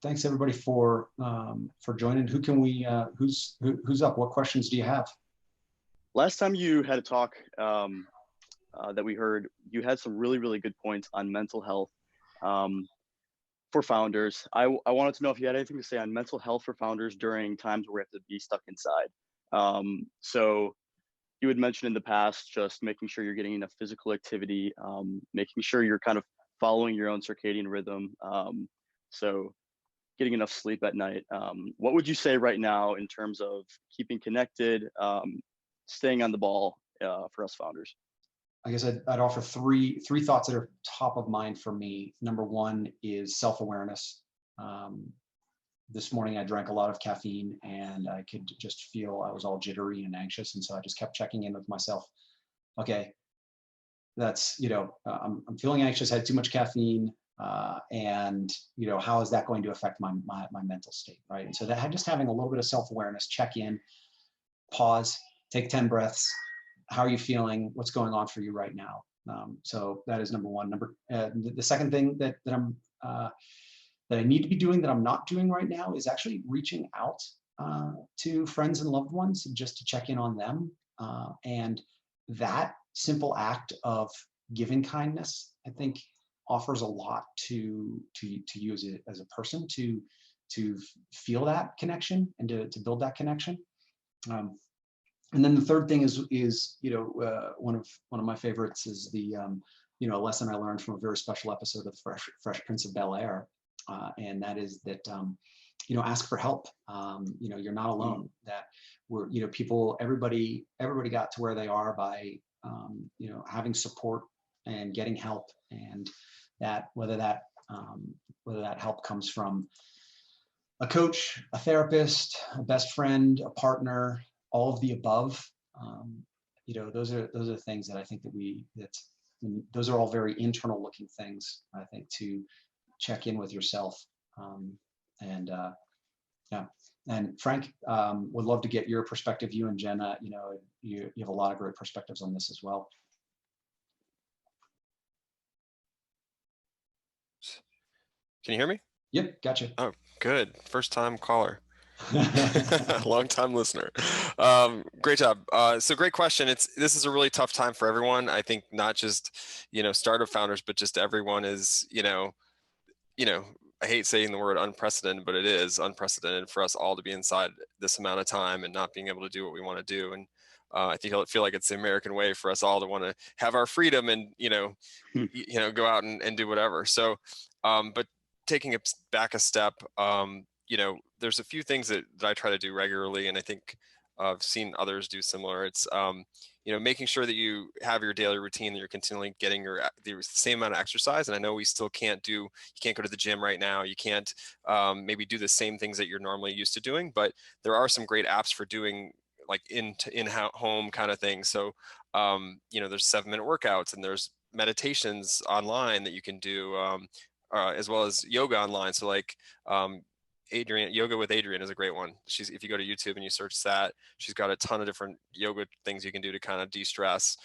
thanks everybody for joining. Who can we, who's up? What questions do you have? Last time you had a talk that we heard, you had some really, really good points on mental health for founders. I wanted to know if you had anything to say on mental health for founders during times where we have to be stuck inside. So you had mentioned in the past, just making sure you're getting enough physical activity, making sure you're kind of following your own circadian rhythm. So getting enough sleep at night. What would you say right now in terms of keeping connected, staying on the ball for us founders? I guess I'd offer three thoughts that are top of mind for me. Number one is self-awareness. This morning I drank a lot of caffeine and I could just feel I was all jittery and anxious. And so I just kept checking in with myself. Okay, that's, I'm feeling anxious, I had too much caffeine. And how is that going to affect my mental state, right? And so that just having a little bit of self-awareness, check in, pause, take 10 breaths. How are you feeling? What's going on for you right now? So that is number one. The second thing that I need to be doing that I'm not doing right now is actually reaching out to friends and loved ones just to check in on them. And that simple act of giving kindness, I think, offers a lot to you as a person to feel that connection and to build that connection. And then the third thing is one of my favorites is the a lesson I learned from a very special episode of Fresh Prince of Bel-Air, and that is that ask for help. You're not alone. That we're everybody got to where they are by having support and getting help, and that whether that help comes from a coach, a therapist, a best friend, a partner, all of the above. Those are things that I think those are all very internal looking things, I think, to check in with yourself. And Frank, would love to get your perspective. You and Jenna, you have a lot of great perspectives on this as well. Can you hear me? Yep, gotcha. Oh, good. First time caller. Long time listener. Great job. So great question. This is a really tough time for everyone. I think not just, startup founders, but just everyone is, I hate saying the word unprecedented, but it is unprecedented for us all to be inside this amount of time and not being able to do what we want to do. And I feel like it's the American way for us all to want to have our freedom and, go out and do whatever. So, but taking it back a step, there's a few things that I try to do regularly, and I think I've seen others do similar. It's, making sure that you have your daily routine, that you're continually getting the same amount of exercise. And I know we still you can't go to the gym right now. You can't maybe do the same things that you're normally used to doing, but there are some great apps for doing like in-home kind of thing. So, there's 7-minute workouts and there's meditations online that you can do, as well as yoga online. So like, Yoga with Adrienne is a great one. If you go to YouTube and you search that, she's got a ton of different yoga things you can do to kind of de-stress.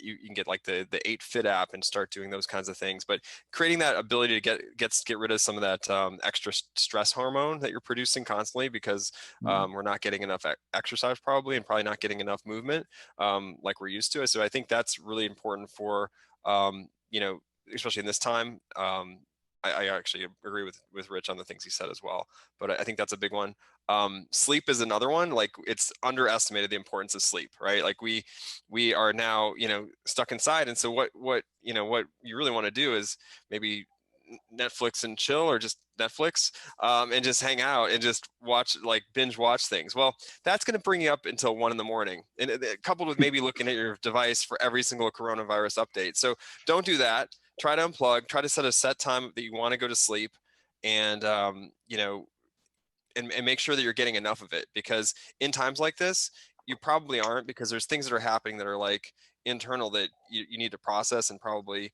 You can get like the 8Fit app and start doing those kinds of things. But creating that ability to get rid of some of that extra stress hormone that you're producing constantly because we're not getting enough exercise probably, and probably not getting enough movement like we're used to. So I think that's really important for especially in this time. I actually agree with Rich on the things he said as well, but I think that's a big one. Sleep is another one. Like, it's underestimated the importance of sleep, right? Like we are now, stuck inside. And so what you really want to do is maybe Netflix and chill, or just Netflix, and just hang out and just watch, like binge watch things. Well, that's going to bring you up until 1 a.m. and coupled with maybe looking at your device for every single coronavirus update. So don't do that. Try to unplug, try to set a set time that you want to go to sleep, and, and make sure that you're getting enough of it, because in times like this, you probably aren't, because there's things that are happening that are like internal that you need to process, and probably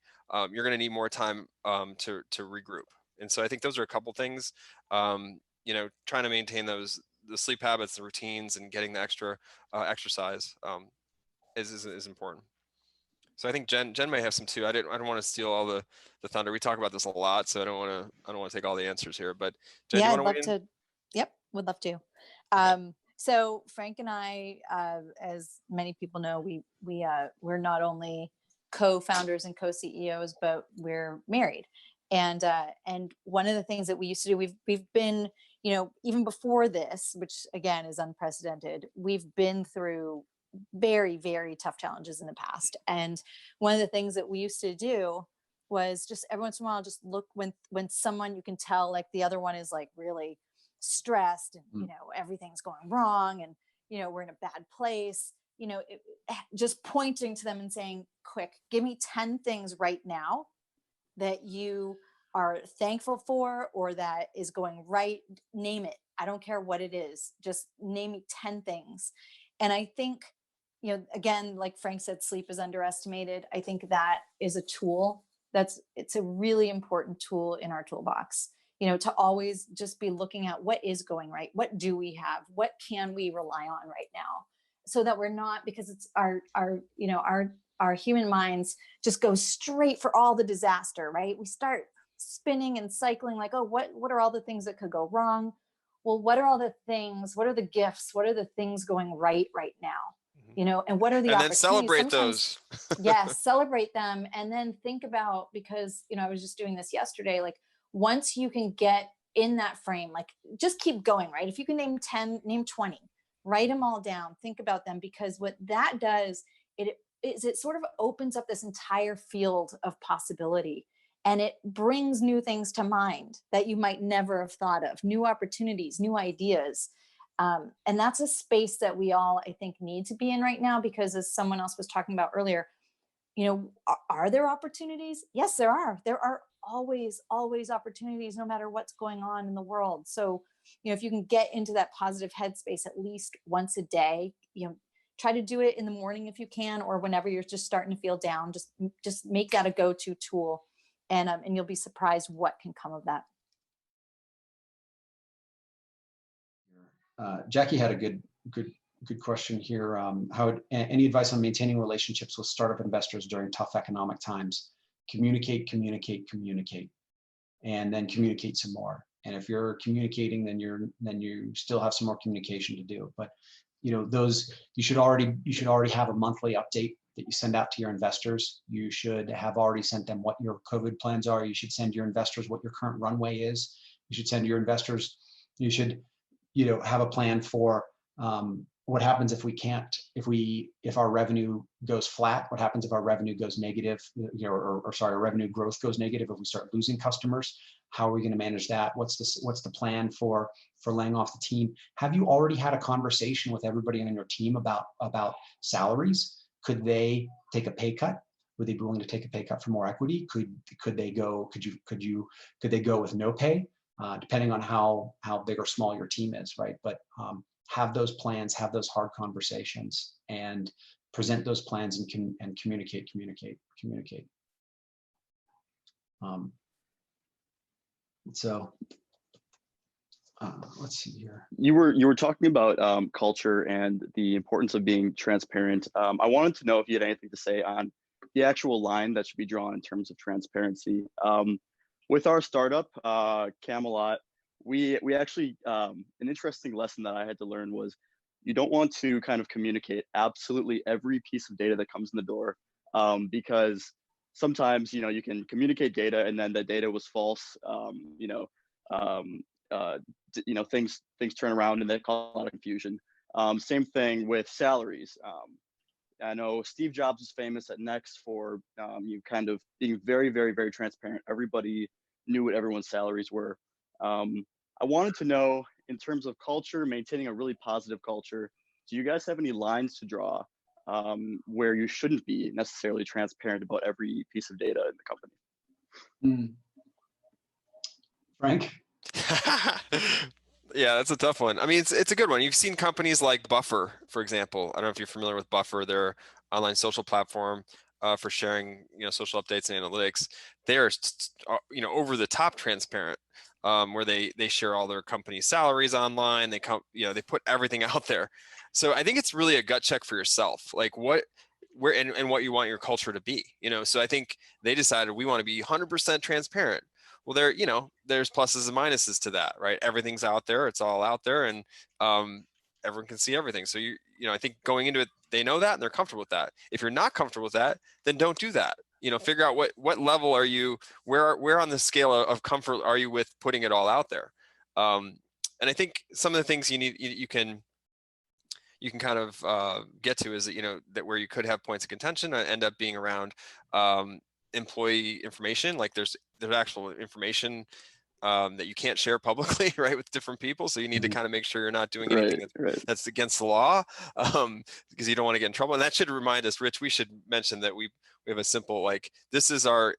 you're going to need more time to regroup. And so I think those are a couple things, trying to maintain the sleep habits, the routines, and getting the extra exercise is important. So I think Jen may have some too. I don't want to steal all the thunder. We talk about this a lot, so I don't want to take all the answers here. But Jen, do Yeah, you I'd want love to weigh in? to. Yep, would love to. Okay. So Frank and I, as many people know, we're not only co-founders and co-CEOs, but we're married. And one of the things that we used to do, we've been, even before this, which again is unprecedented, we've been through very, very tough challenges in the past. And one of the things that we used to do was just every once in a while, just look when someone, you can tell like the other one is like really stressed and, everything's going wrong and, we're in a bad place, just pointing to them and saying, quick, give me 10 things right now that you are thankful for or that is going right. Name it. I don't care what it is. Just name me 10 things. And I think, again, like Frank said, sleep is underestimated. I think that is a tool it's a really important tool in our toolbox, to always just be looking at what is going right. What do we have? What can we rely on right now? So that we're not, because it's our human minds just go straight for all the disaster, right? We start spinning and cycling like, oh, what are all the things that could go wrong? Well, what are all the things? What are the gifts? What are the things going right now? And what are the and opportunities? then celebrate Sometimes, those. yes, celebrate them. And then think about, because, I was just doing this yesterday, like once you can get in that frame, like just keep going, right? If you can name 10, name 20, write them all down, think about them, because what that does, it sort of opens up this entire field of possibility. And it brings new things to mind that you might never have thought of, new opportunities, new ideas. And that's a space that we all, I think, need to be in right now, because as someone else was talking about earlier, are there opportunities? Yes, there are. There are always opportunities, no matter what's going on in the world. So, if you can get into that positive headspace at least once a day, try to do it in the morning if you can, or whenever you're just starting to feel down, just make that a go-to tool, and you'll be surprised what can come of that. Jackie had a good question here. Any advice on maintaining relationships with startup investors during tough economic times? Communicate, and then communicate some more. And if you're communicating, then you still have some more communication to do. But you should already have a monthly update that you send out to your investors. You should have already sent them what your COVID plans are. You should send your investors what your current runway is. You should send your investors. You should have a plan for what happens if our revenue goes flat. What happens if our revenue goes negative? Our revenue growth goes negative if we start losing customers. How are we going to manage that? What's the plan for laying off the team? Have you already had a conversation with everybody on your team about salaries? Could they take a pay cut? Would they be willing to take a pay cut for more equity? Could they go with no pay? Depending on how big or small your team is, right? But have those plans, have those hard conversations, and present those plans and communicate. So let's see here. You were talking about culture and the importance of being transparent. I wanted to know if you had anything to say on the actual line that should be drawn in terms of transparency. With our startup, Camelot, we actually, an interesting lesson that I had to learn was you don't want to kind of communicate absolutely every piece of data that comes in the door, because sometimes, you can communicate data and then the data was false, things turn around and they cause a lot of confusion. Same thing with salaries. I know Steve Jobs is famous at Next for you kind of being very, very, very transparent. Everybody knew what everyone's salaries were. I wanted to know, in terms of culture, maintaining a really positive culture, do you guys have any lines to draw where you shouldn't be necessarily transparent about every piece of data in the company? Frank? Yeah, that's a tough one. I mean, it's a good one. You've seen companies like Buffer, for example. I don't know if you're familiar with Buffer. They're online social platform for sharing, social updates and analytics. They are, over the top transparent, where they share all their company salaries online. They put everything out there. So I think it's really a gut check for yourself. Like, what where and what you want your culture to be, so I think they decided we want to be 100% transparent. Well, there's pluses and minuses to that, right? Everything's out there, it's all out there, and everyone can see everything. So I think going into it, they know that and they're comfortable with that. If you're not comfortable with that, then don't do that. Figure out what level are you, where on the scale of comfort are you with putting it all out there. And I think some of the things you can kind of get to is that where you could have points of contention end up being around employee information. Like there's actual information that you can't share publicly, right, with different people. So you need to kind of make sure you're not doing anything that's against the law, because you don't want to get in trouble. And that should remind us, Rich, we should mention that we have a simple, like, this is our,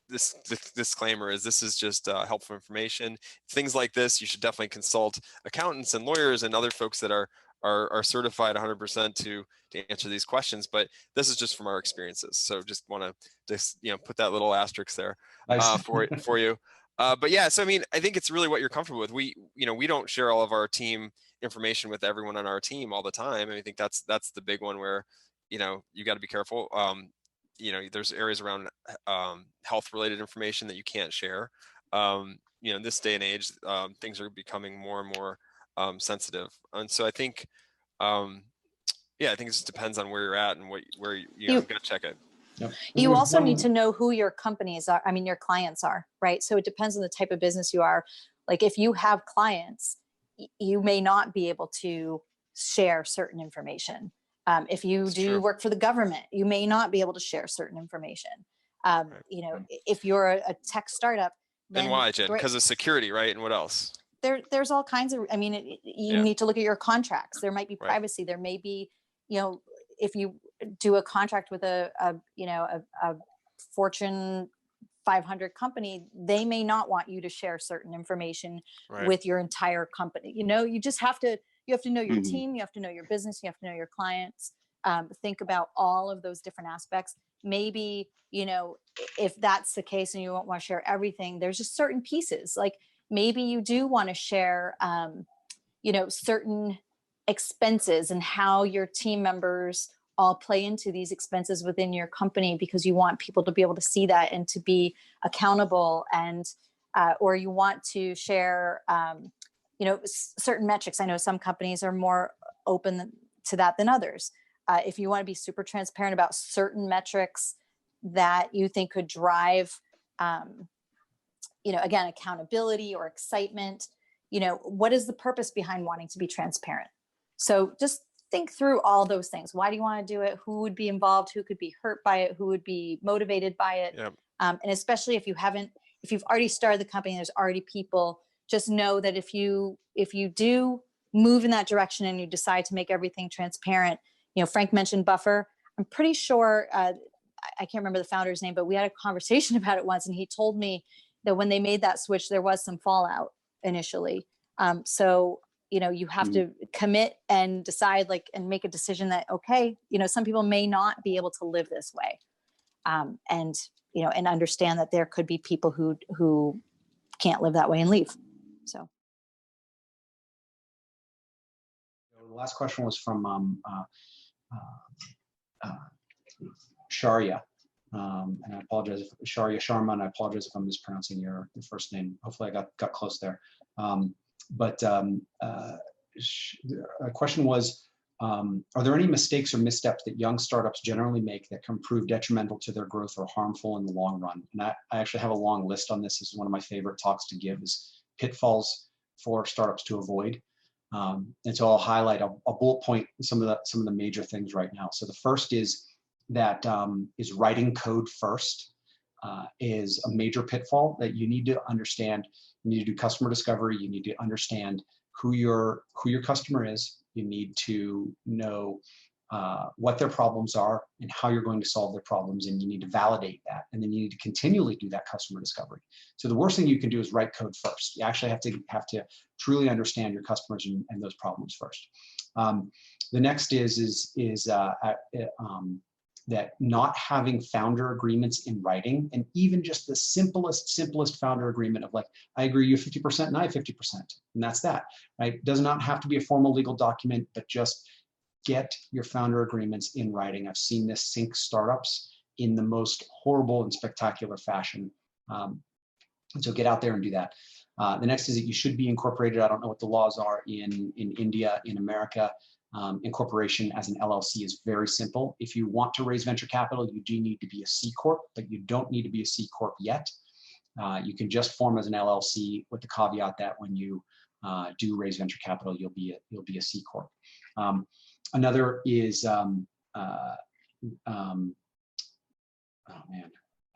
this disclaimer is this is just helpful information. Things like this, you should definitely consult accountants and lawyers and other folks that are certified 100% to answer these questions. But this is just from our experiences. So just want to just, put that little asterisk there for you. But yeah, so I mean, I think it's really what you're comfortable with. We don't share all of our team information with everyone on our team all the time. And I think that's the big one where, you got to be careful. There's areas around health related information that you can't share. In this day and age, things are becoming more and more sensitive. And so I think, I think it just depends on where you're at and where you got to check it. Yep. You also need to know who your companies are. I mean, your clients are, right? So it depends on the type of business you are. Like if you have clients, you may not be able to share certain information. If you do work for the government, you may not be able to share certain information. If you're a tech startup. Then and why, Jen? Because of security, right? And what else? There's all kinds of, you need to look at your contracts. There might be privacy. There may be, if you do a contract with a Fortune 500 company, they may not want you to share certain information with your entire company. You just have to know your team, you have to know your business, you have to know your clients. Think about all of those different aspects. Maybe, if that's the case and you won't want to share everything, there's just certain pieces. Like maybe you do want to share, certain expenses and how your team members all play into these expenses within your company, because you want people to be able to see that and to be accountable, and or you want to share certain metrics. I know some companies are more open to that than others. If you want to be super transparent about certain metrics that you think could drive again, accountability or excitement, what is the purpose behind wanting to be transparent? So just think through all those things. Why do you want to do it? Who would be involved? Who could be hurt by it? Who would be motivated by it? Yep. And especially if you've already started the company, there's already people, just know that if you do move in that direction and you decide to make everything transparent, Frank mentioned Buffer. I'm pretty sure, I can't remember the founder's name, but we had a conversation about it once, and he told me that when they made that switch, there was some fallout initially. So you have to commit and decide, and make a decision that, okay, some people may not be able to live this way. And understand that there could be people who can't live that way and leave. So. The last question was from Sharia. And I apologize if Sharia Sharma, and I apologize if I'm mispronouncing your first name. Hopefully I got close there. But a question was, are there any mistakes or missteps that young startups generally make that can prove detrimental to their growth or harmful in the long run? And I actually have a long list on this. This is one of my favorite talks to give, is pitfalls for startups to avoid. And so I'll highlight a bullet point some of the major things right now. So the first is that is writing code first is a major pitfall that you need to understand. You need to do customer discovery. You need to understand who your customer is. You need to know what their problems are and how you're going to solve their problems, and you need to validate that. And then you need to continually do that customer discovery. So the worst thing you can do is write code first. You actually have to truly understand your customers and those problems first. The next is that not having founder agreements in writing, and even just the simplest founder agreement of, like, I agree you 50% and I 50%, and that's that, right? It does not have to be a formal legal document, but just get your founder agreements in writing. I've seen this sink startups in the most horrible and spectacular fashion. And so get out there and do that. The next is that you should be incorporated. I don't know what the laws are in India, in America. Incorporation as an LLC is very simple. If you want to raise venture capital, you do need to be a C Corp, but you don't need to be a C Corp yet. You can just form as an LLC with the caveat that when you do raise venture capital, you'll be a C Corp. Another is, oh man,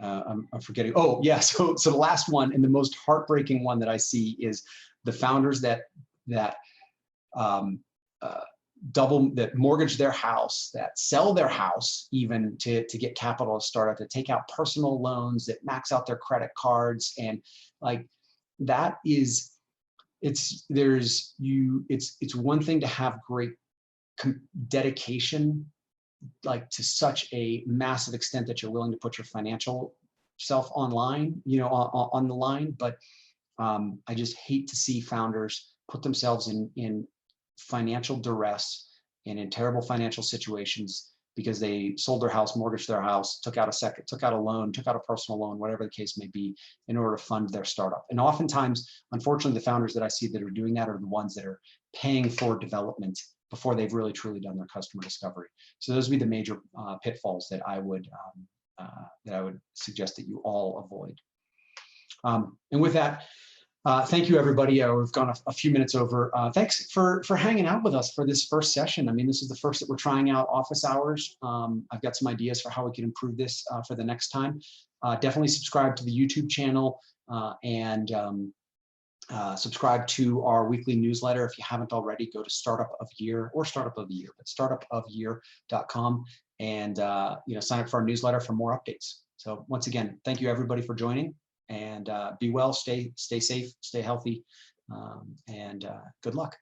I'm forgetting. Oh yeah, so the last one and the most heartbreaking one that I see is the founders that mortgage their house, that sell their house even to get capital to start up, to take out personal loans, that max out their credit cards, and like that is, it's one thing to have great dedication, like to such a massive extent that you're willing to put your financial self online, on the line. But I just hate to see founders put themselves in financial duress and in terrible financial situations because they sold their house, mortgaged their house, took out a loan, took out a personal loan, whatever the case may be, in order to fund their startup. And oftentimes, unfortunately, the founders that I see that are doing that are the ones that are paying for development before they've really truly done their customer discovery. So those would be the major pitfalls that I would suggest that you all avoid. And with that, thank you, everybody. We've gone a few minutes over. Thanks for hanging out with us for this first session. I mean, this is the first that we're trying out office hours. I've got some ideas for how we can improve this for the next time. Definitely subscribe to the YouTube channel and subscribe to our weekly newsletter. If you haven't already, go to Startup of Year or Startup of the Year, but startupofyear.com and sign up for our newsletter for more updates. So once again, thank you everybody for joining, and be well, stay safe, stay healthy, and good luck.